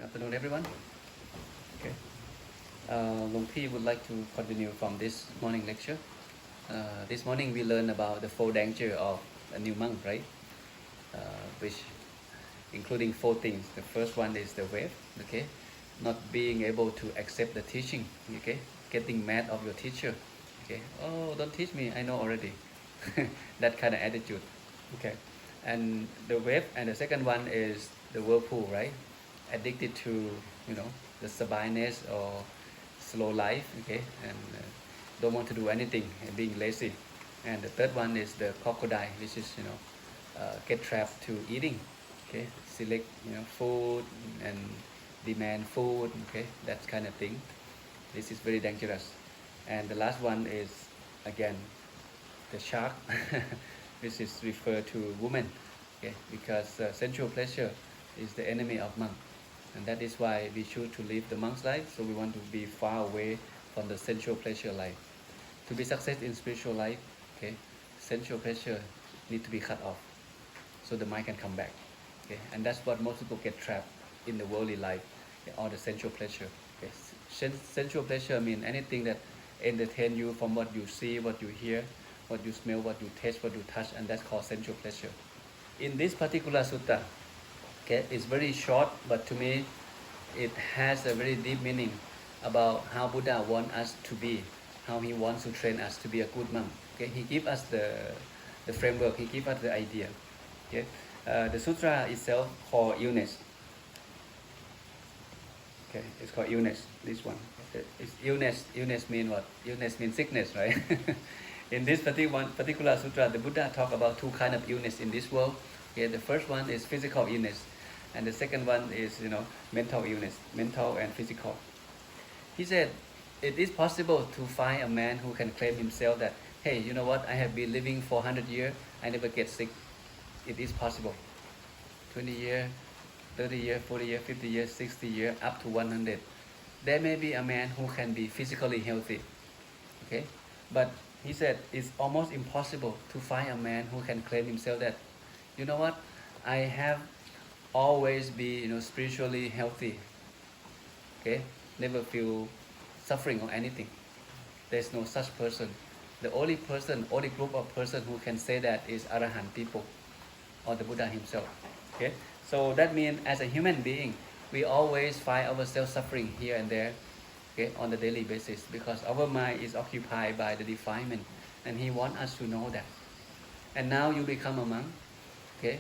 afternoon, everyone. Okay. Long P would like to continue from this morning lecture. This morning we learned about the four dangers of a new monk, right? Which including four things. The first one is the wave, okay? Not being able to accept the teaching, okay? Getting mad of your teacher, okay? Oh, don't teach me, I know already. That kind of attitude, okay? And the wave, and the second one is the whirlpool, right? Addicted to, the sabiness or slow life, okay? And don't want to do anything, being lazy. And the third one is the crocodile, which is, get trapped to eating, okay? Select, food and demand food, okay? That kind of thing. This is very dangerous. And the last one is, again, the shark, which is referred to women, okay? Because sensual pleasure is the enemy of monk. And that is why we choose to live the monk's life, so we want to be far away from the sensual pleasure life. To be success in spiritual life, okay, sensual pleasure need to be cut off, so the mind can come back. Okay, and that's what most people get trapped in the worldly life, okay, or the sensual pleasure. Okay, sensual pleasure means anything that entertain you from what you see, what you hear, what you smell, what you taste, what you touch, and that's called sensual pleasure. In this particular sutta, okay, it's very short, but to me, it has a very deep meaning about how Buddha wants us to be, how he wants to train us to be a good monk. Okay, he gives us the framework, he gives us the idea. Okay, the sutra itself called illness. Okay, it's called illness. This one, it's illness. Illness means what? Illness means sickness, right? In this particular sutra, the Buddha talk about two kinds of illness in this world. Okay, the first one is physical illness, and the second one is, mental illness, mental and physical. He said, it is possible to find a man who can claim himself that, hey, you know what, I have been living for 100 years, I never get sick. It is possible. 20 years, 30 years, 40 years, 50 years, 60 years, up to 100. There may be a man who can be physically healthy. Okay? But he said it's almost impossible to find a man who can claim himself that, you know what, I have always been, spiritually healthy. Okay? Never feel suffering or anything. There's no such person. The only group of person who can say that is Arahant people, or the Buddha himself. Okay? So that means as a human being, we always find ourselves suffering here and there, okay, on a daily basis, because our mind is occupied by the defilement, and he wants us to know that. And now you become a monk, okay?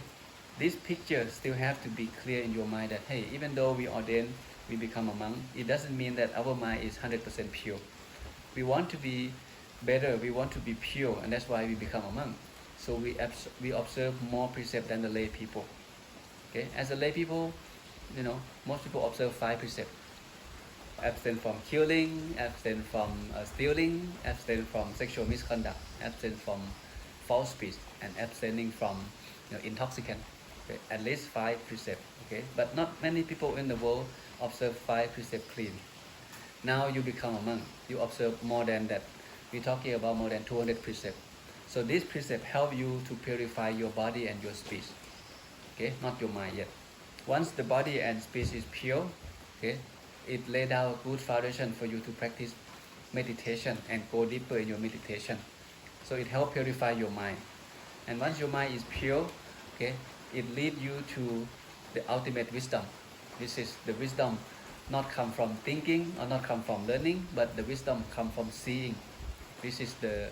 This picture still have to be clear in your mind that, hey, even though we ordain, we become a monk, it doesn't mean that our mind is 100% pure. We want to be better, we want to be pure, and that's why we become a monk. So we observe more precepts than the lay people. Okay, as a lay people, most people observe 5 precepts. Abstain from killing, abstain from stealing, abstain from sexual misconduct, abstain from false speech, and abstaining from intoxicant. Okay? At least 5 precepts. Okay, but not many people in the world observe 5 precepts clean. Now you become a monk, you observe more than that. We're talking about more than 200 precepts. So this precept help you to purify your body and your speech. Okay, not your mind yet. Once the body and speech is pure, okay, it lay down a good foundation for you to practice meditation and go deeper in your meditation. So it helps purify your mind. And once your mind is pure, okay, it leads you to the ultimate wisdom. This is the wisdom not come from thinking or not come from learning, but the wisdom come from seeing. This is the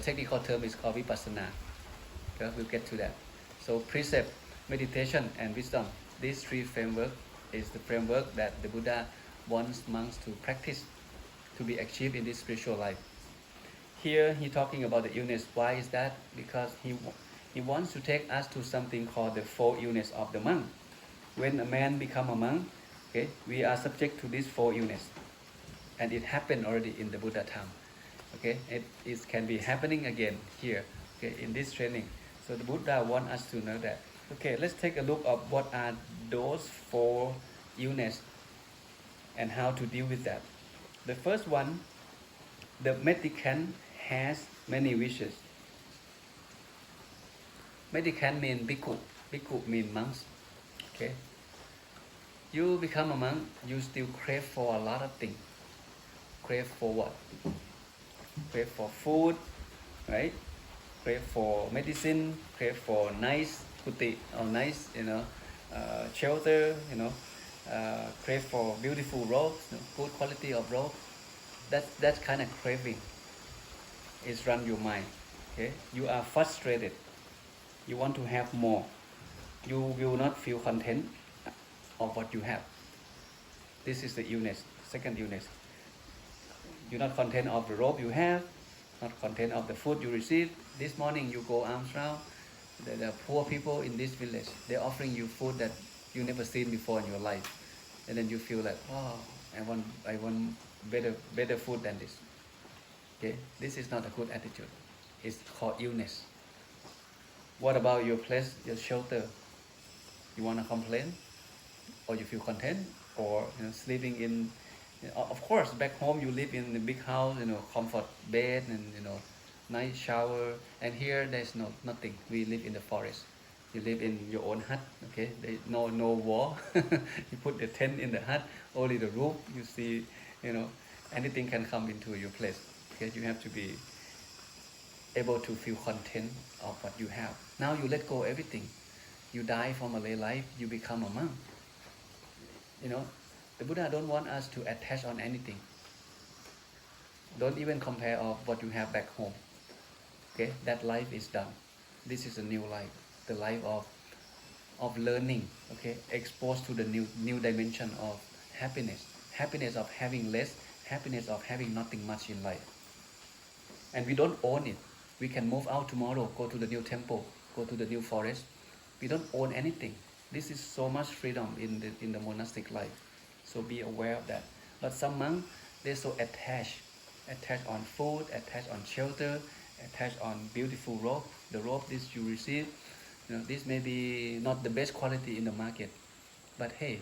technical term is called vipassana. Okay, we'll get to that. So precept, meditation, and wisdom. These 3 framework is the framework that the Buddha wants monks to practice to be achieved in this spiritual life. Here he's talking about the illness. Why is that? Because he wants to take us to something called the 4 illness of the monk. When a man become a monk, okay, we are subject to these 4 illness, and it happened already in the Buddha time. Okay, it can be happening again here, okay, in this training. So the Buddha wants us to know that. Okay, let's take a look at what are those 4 illness and how to deal with that. The first one, the mendicant has many wishes. Mendicant means bhikkhu. Bhikkhu means monks. Okay. You become a monk, you still crave for a lot of things. Crave for what? Crave for food, right? Crave for medicine, crave for nice kuti or nice, shelter, crave for beautiful robes, good quality of robes. That kind of craving is run your mind. Okay, you are frustrated. You want to have more. You will not feel content of what you have. This is the illness, second illness. You're not content of the robe you have, not content of the food you receive. This morning you go alms round. The poor people in this village, they're offering you food that you never seen before in your life, and then you feel like, oh, I want better food than this. Okay, this is not a good attitude. It's called illness. What about your place, your shelter? You want to complain, or you feel content, or sleeping in. Of course, back home you live in a big house, comfort bed and nice shower. And here there's nothing. We live in the forest. You live in your own hut. Okay, there's no wall. You put the tent in the hut. Only the roof. You see, anything can come into your place. Okay, you have to be able to feel content of what you have. Now you let go everything. You die from a lay life. You become a monk. The Buddha don't want us to attach on anything. Don't even compare of what you have back home. Okay, that life is done. This is a new life, the life of learning. Okay, exposed to the new dimension of happiness of having less, happiness of having nothing much in life. And we don't own it. We can move out tomorrow, go to the new temple, go to the new forest. We don't own anything. This is so much freedom in the monastic life. So be aware of that. But some monks, they're so attached on food, attached on shelter, attached on beautiful robe. The robe this you receive, this may be not the best quality in the market. But hey,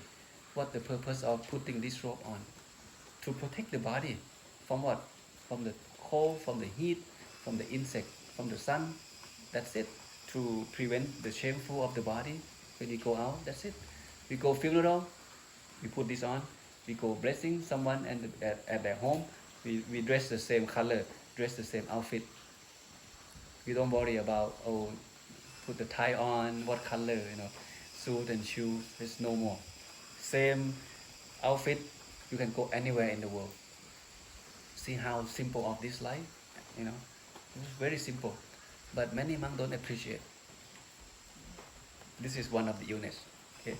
what's the purpose of putting this robe on? To protect the body from what? From the cold, from the heat, from the insect, from the sun. That's it. To prevent the shameful of the body when you go out. That's it. We go funeral. We put this on. We go blessing someone at their home. We dress the same color, dress the same outfit. We don't worry about, put the tie on, what color, suit and shoes. There's no more. Same outfit, you can go anywhere in the world. See how simple of this life, It's very simple. But many monks don't appreciate. This is one of the illness. Okay.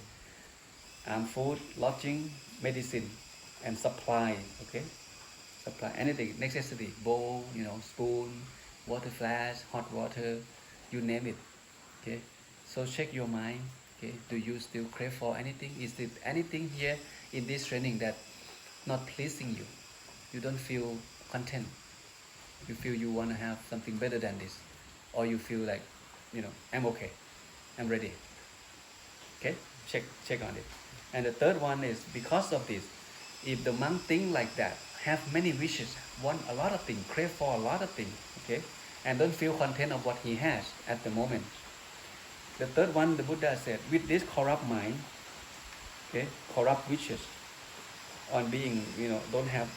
Food, lodging, medicine, and supply. Okay, supply anything, necessity, bowl, spoon, water flask, hot water, you name it. Okay, so check your mind. Okay, do you still crave for anything? Is there anything here in this training that not pleasing you? You don't feel content. You feel you want to have something better than this, or you feel like, I'm okay, I'm ready. Okay, check on it. And the third one is, because of this, if the monk think like that, have many wishes, want a lot of things, crave for a lot of things, okay, and don't feel content of what he has at the moment. The third one, the Buddha said, with this corrupt mind, okay, corrupt wishes, on being, don't have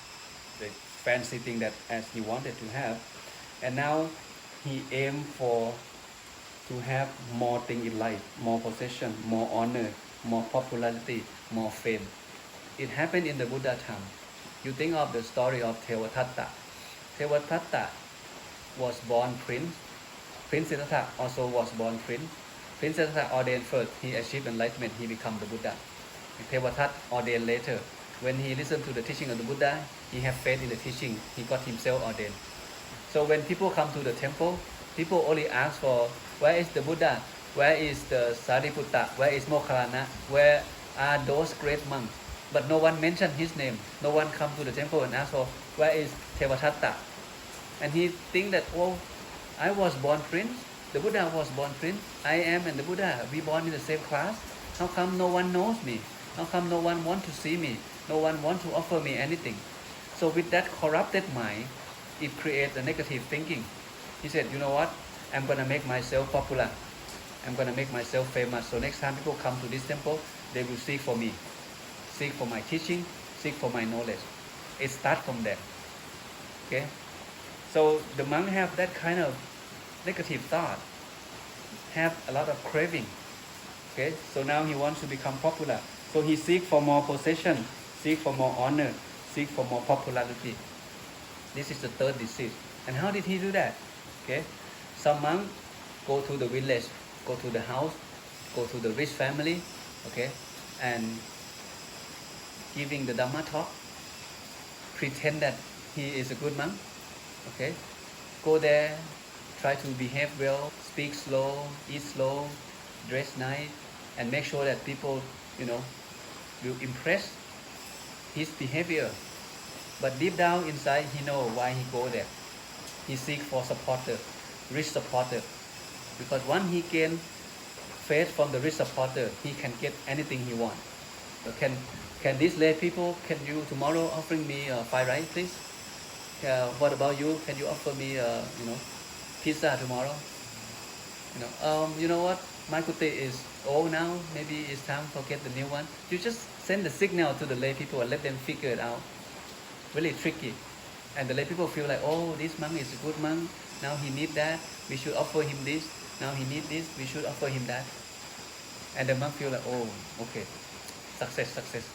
the fancy thing that as he wanted to have, and now he aimed to have more things in life, more possession, more honor, more popularity, more fame. It happened in the Buddha time. You think of the story of Tevatatta. Tevatatta was born prince. Prince Siddhartha also was born prince. Prince Siddhartha ordained first. He achieved enlightenment. He became the Buddha. Tevatatta ordained later. When he listened to the teaching of the Buddha, he had faith in the teaching. He got himself ordained. So when people come to the temple, people only ask for, where is the Buddha? Where is the Sariputta? Where is Mokkhalana? Where are those great monks? But no one mentioned his name. No one come to the temple and ask for, where is Tevatatta? And he think that, I was born prince. The Buddha was born prince. I am and the Buddha, we born in the same class. How come no one knows me? How come no one want to see me? No one want to offer me anything? So with that corrupted mind, it creates a negative thinking. He said, you know what? I'm going to make myself popular. I'm going to make myself famous. So next time people come to this temple, they will seek for me. seek for my teaching, seek for my knowledge. It starts from there. Okay? So the monk have that kind of negative thought, have a lot of craving. Okay? So now he wants to become popular. So he seek for more possession, seek for more honor, seek for more popularity. This is the third disease. And how did he do that? Okay? Some monk go to the village, go to the house, go to the rich family, okay, and giving the Dhamma talk, pretend that he is a good monk, okay, go there, try to behave well, speak slow, eat slow, dress nice, and make sure that people, will impress his behavior. But deep down inside, he know why he go there. He seek for supporter, rich supporter, because once he gain faith from the rich supporter, he can get anything he wants. So can these lay people, can you tomorrow offering me fried rice, please? What about you? Can you offer me, pizza tomorrow? You know what? My kuti is old now. Maybe it's time to get the new one. You just send the signal to the lay people and let them figure it out. Really tricky. And the lay people feel like, oh, this monk is a good monk. Now he needs that. We should offer him this. Now he needs this. We should offer him that. And the monk feel like, oh, okay, success.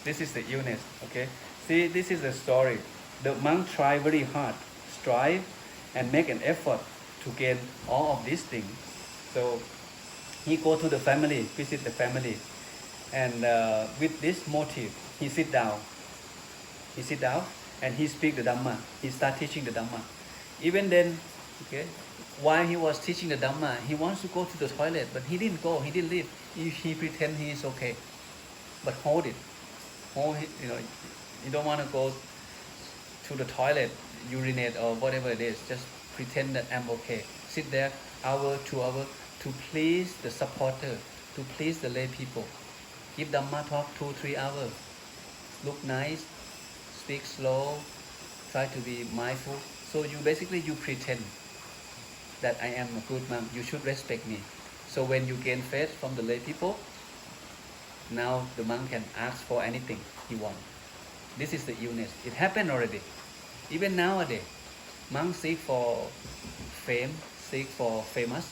This is the illness. Okay. See, this is the story. The monk try very hard, strive, and make an effort to gain all of these things. So he go to the family, visit the family, and with this motive, he sit down. And he speak the Dhamma. He start teaching the Dhamma. Even then, okay, while he was teaching the Dhamma, he wants to go to the toilet, but he didn't go. He didn't leave. He pretend he is okay, but hold it. You don't want to go to the toilet, urinate or whatever it is. Just pretend that I'm okay. Sit there, hour, 2 hours, to please the supporter, to please the lay people. Give Dhamma talk 2-3 hours. Look nice, speak slow, try to be mindful. So you pretend that I am a good monk. You should respect me. So when you gain faith from the lay people, now the monk can ask for anything he wants. This is the illness. It happened already. Even nowadays, monks seek for fame, seek for famous.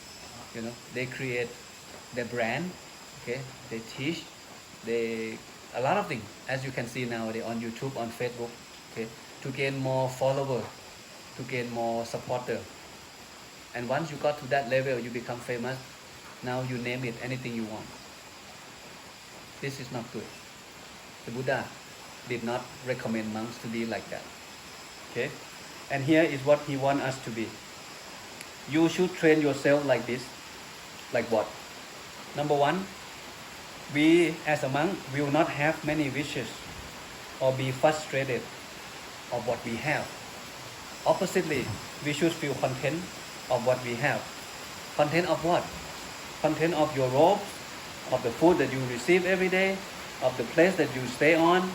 They create their brand. Okay, they teach, a lot of things, as you can see nowadays on YouTube, on Facebook. Okay, to gain more followers, to gain more supporter. And once you got to that level, you become famous. Now you name it anything you want. This is not good. The Buddha did not recommend monks to be like that. Okay? And here is what he wants us to be. You should train yourself like this. Like what? Number 1, we as a monk will not have many wishes or be frustrated of what we have. Oppositely, we should feel content of what we have. Content of what? Content of your robe, of the food that you receive every day, of the place that you stay on,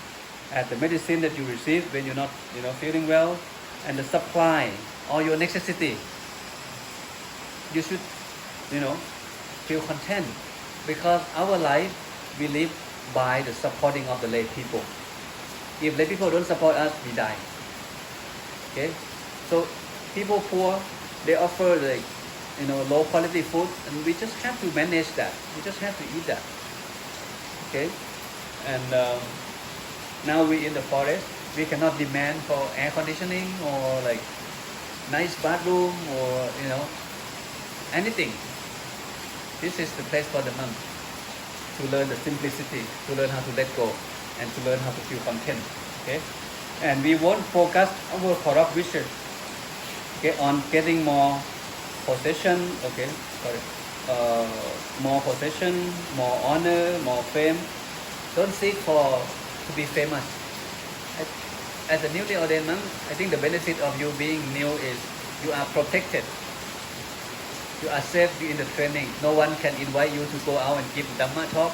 at the medicine that you receive when you're not feeling well, and the supply, all your necessity. You should feel content, because our life we live by the supporting of the lay people. If lay people don't support us, we die. Okay, so people poor, they offer low quality food, and we just have to manage that. We just have to eat that. Okay, and now we in the forest, we cannot demand for air conditioning or like nice bathroom or anything. This is the place for the monk to learn the simplicity, to learn how to let go, and to learn how to feel content. Okay, and we won't focus our corrupt wishes, okay, on getting more possession. Okay, more possession, more honor, more fame. Don't seek to be famous. As a newly ordained monk, I think the benefit of you being new is you are protected. You are safe in the training. No one can invite you to go out and give Dhamma talk.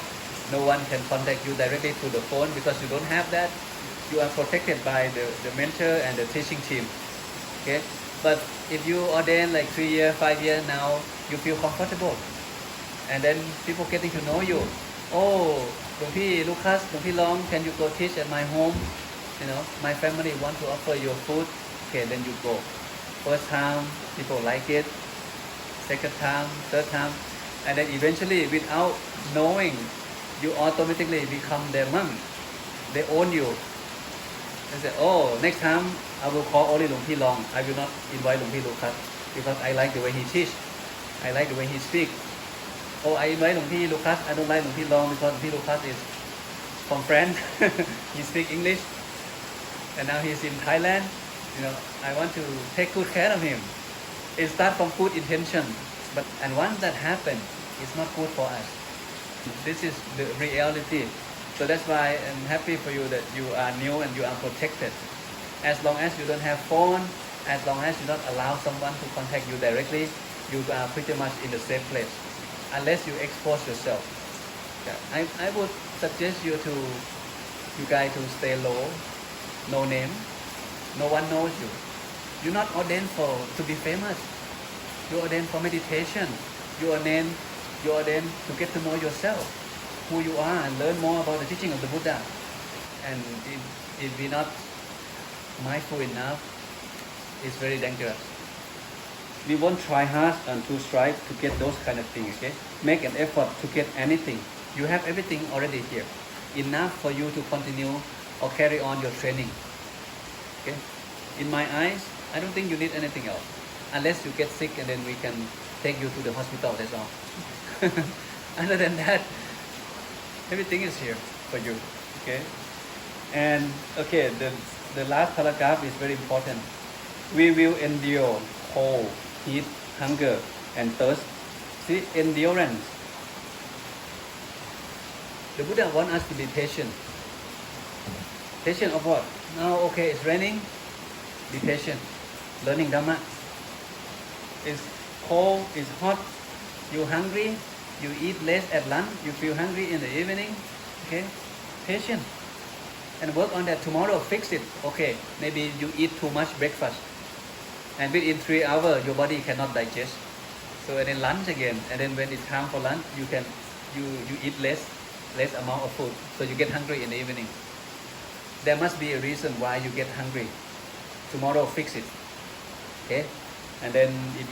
No one can contact you directly through the phone because you don't have that. You are protected by the mentor and the teaching team. Okay, but if you ordain like 3 years, 5 years now, you feel comfortable, and then people getting to know you. Oh, Lumpy Lucas, Lumpy Long, can you go teach at my home? My family want to offer you food. Okay, then you go. First time, people like it. Second time, third time, and then eventually, without knowing, you automatically become their monk. They own you. They say, oh, next time I will call only Lumpy Long. I will not invite Lumpy Lucas because I like the way he teach. I like the way he speak. Oh, I invite Lumpy Lucas. I don't like Lumpy Long because Lumpy Lucas is from France. He speak English, and now he's in Thailand. I want to take good care of him. It starts from good intention, and once that happens, it's not good for us. This is the reality. So that's why I'm happy for you that you are new and you are protected. As long as you don't have phone, as long as you don't allow someone to contact you directly, you are pretty much in the safe place. Unless you expose yourself. Yeah. I would suggest you guys to stay low, no name, no one knows you. You're not ordained to be famous. You're ordained for meditation. You're ordained to get to know yourself, who you are, and learn more about the teaching of the Buddha. And if we're not mindful enough, it's very dangerous. We won't try hard and to strive to get those kind of things. Okay, make an effort to get anything. You have everything already here, enough for you to continue or carry on your training. Okay, in my eyes, I don't think you need anything else, unless you get sick and then we can take you to the hospital. That's all. Other than that, everything is here for you. Okay, and okay, the last paragraph is very important. We will endure cold, heat, hunger, and thirst. See, endurance. The Buddha wants us to be patient. Patient of what? Now, okay, it's raining. Be patient. Learning Dhamma. It's cold, it's hot. You hungry. You eat less at lunch. You feel hungry in the evening. Okay, patient. And work on that. Tomorrow, fix it. Okay, maybe you eat too much breakfast. And within 3 hours, your body cannot digest. So and then lunch again. And then when it's time for lunch, you eat less amount of food. So you get hungry in the evening. There must be a reason why you get hungry. Tomorrow, fix it. Okay. And then if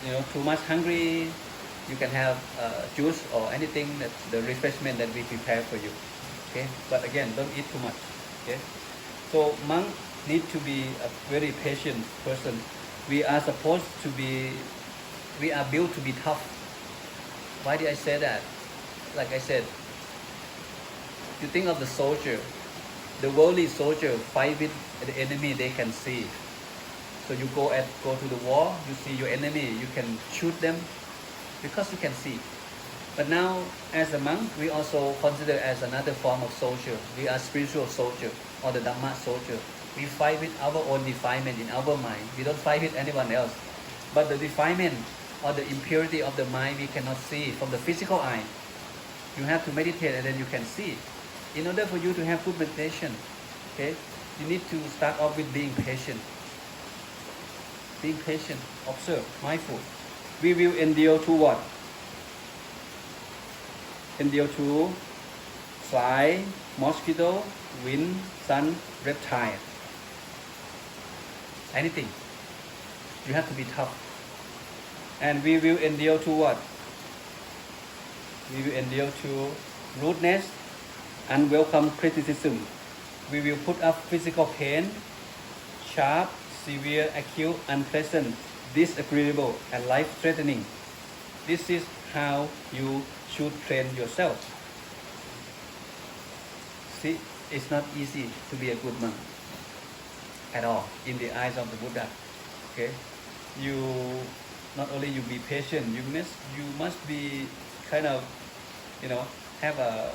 you too much hungry, you can have juice or anything that the refreshment that we prepare for you. Okay. But again, don't eat too much. Okay. So monk need to be a very patient person. We are built to be tough. Why did I say that? Like I said, you think of the soldier. The worldly soldier fight with the enemy they can see. So you go to the war, you see your enemy, you can shoot them because you can see. But now, as a monk, we also consider as another form of soldier. We are spiritual soldier or the Dhamma soldier. We fight with our own defilement in our mind. We don't fight with anyone else. But the defilement or the impurity of the mind we cannot see from the physical eye. You have to meditate and then you can see. In order for you to have good meditation, okay, you need to start off with being patient. Being patient, observe, mindful. We will endure to what? Endure to fly, mosquito, wind, sun, reptile. Anything. You have to be tough. And we will endure to what? We will endure to rudeness, unwelcome criticism. We will put up physical pain, sharp, severe, acute, unpleasant, disagreeable, and life-threatening. This is how you should train yourself. See, it's not easy to be a good monk at all in the eyes of the Buddha. Okay, you not only you be patient, you must be kind of have a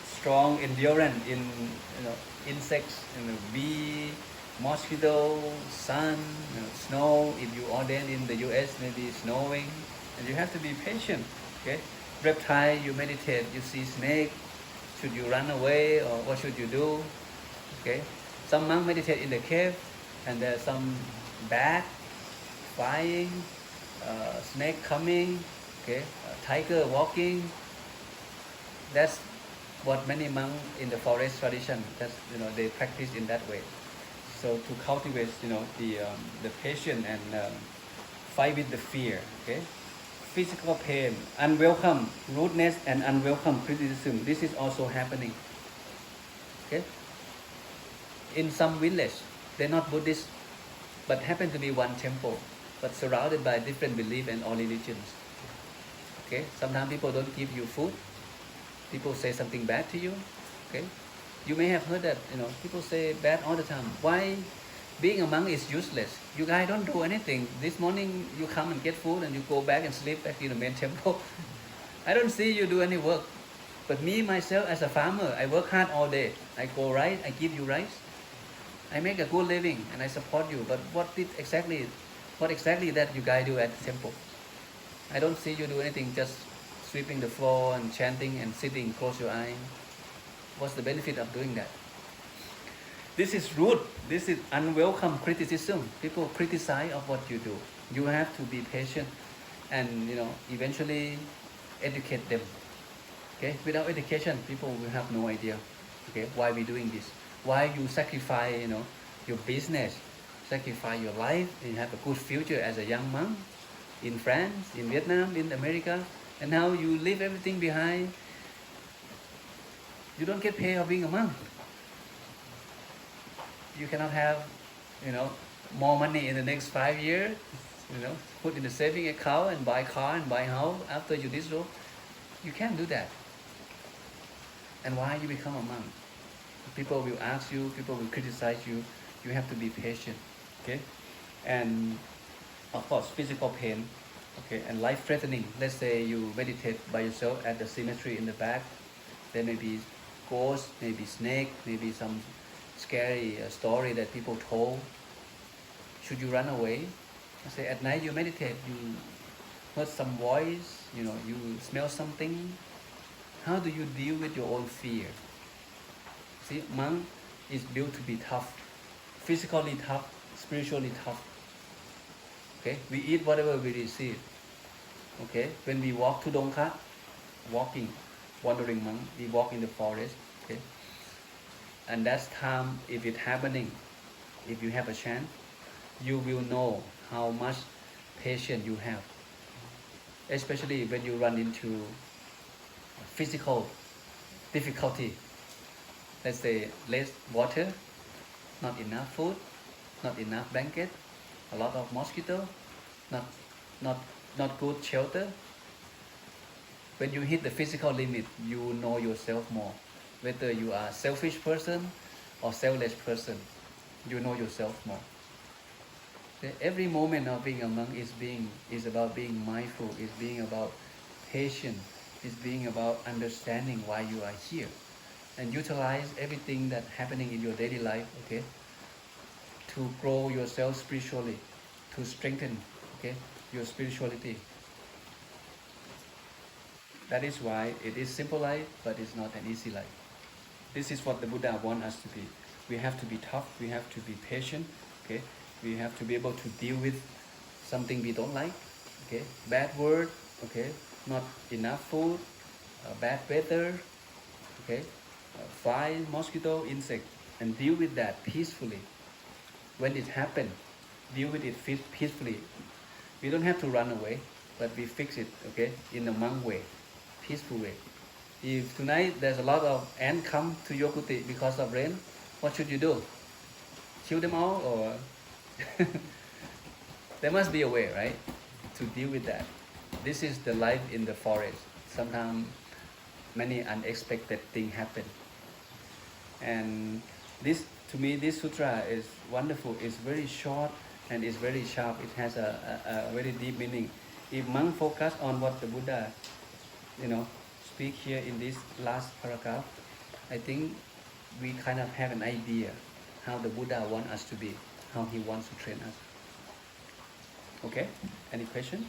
strong endurance in insects, bee, mosquito, sun, snow. If you ordain in the US, maybe snowing, and you have to be patient. Okay, reptile, you meditate, you see snake. Should you run away or what should you do? Okay, some monks meditate in the cave, and there's some bat flying, snake coming. Okay, tiger walking. That's what many monks in the forest tradition, that's, they practice in that way. So to cultivate, the patience and fight with the fear. Okay, physical pain, unwelcome rudeness, and unwelcome criticism. This is also happening. Okay, in some village, they're not Buddhist, but happen to be one temple, but surrounded by different beliefs and all religions. Okay, sometimes people don't give you food. People say something bad to you. Okay, you may have heard that, people say bad all the time. Why being a monk is useless? You guys don't do anything. This morning you come and get food and you go back and sleep back in the main temple. I don't see you do any work. But me, myself, as a farmer, I work hard all day. I go rice, I give you rice. I make a good living and I support you. But what exactly that you guys do at the temple? I don't see you do anything, just sweeping the floor and chanting and sitting, close your eye. What's the benefit of doing that? This is rude. This is unwelcome criticism. People criticize of what you do. You have to be patient and, eventually educate them. Okay? Without education, people will have no idea, okay, why we're doing this. Why you sacrifice, your business, sacrifice your life, and have a good future as a young monk in France, in Vietnam, in America, and now you leave everything behind. You don't get paid for being a monk. You cannot have, more money in the next 5 years, put in the saving account and buy car and buy house after you disrobe. You can't do that. And why you become a monk? People will ask you, people will criticize you. You have to be patient, okay? And of course, physical pain, okay, and life-threatening. Let's say you meditate by yourself at the cemetery in the back. There may be ghosts, maybe snake, maybe some scary story that people told. Should you run away? I say at night you meditate, you heard some voice, you smell something. How do you deal with your own fear? See, monk is built to be tough, physically tough, spiritually tough. Okay, we eat whatever we receive. Okay, when we walk to Dongkat, wandering monk, we walk in the forest. Okay, and that's time, if it's happening, if you have a chance, you will know how much patience you have, especially when you run into physical difficulty. Let's say less water, not enough food, not enough blanket, a lot of mosquito, not good shelter. When you hit the physical limit, you know yourself more. Whether you are a selfish person or selfless person, you know yourself more. Every moment of being a monk is about being mindful, is being about patience, is being about understanding why you are here, and utilize everything that's happening in your daily life, okay, to grow yourself spiritually, to strengthen, okay, your spirituality. That is why it is simple life, but it's not an easy life. This is what the Buddha wants us to be. We have to be tough, we have to be patient, okay? We have to be able to deal with something we don't like, okay? Bad word, okay? Not enough food, bad weather, okay? Fly, mosquito, insect, and deal with that peacefully. When it happens, deal with it peacefully. We don't have to run away, but we fix it, okay? In a monk way, peaceful way. If tonight there's a lot of ants come to your kuti because of rain, what should you do? Kill them all, or there must be a way, right, to deal with that. This is the life in the forest. Sometimes many unexpected things happen. And this, to me, this sutra is wonderful. It's very short and it's very sharp. It has a very deep meaning. If monk focus on what the Buddha, speak here in this last paragraph, I think we kind of have an idea how the Buddha wants us to be, how he wants to train us. Okay? Any question?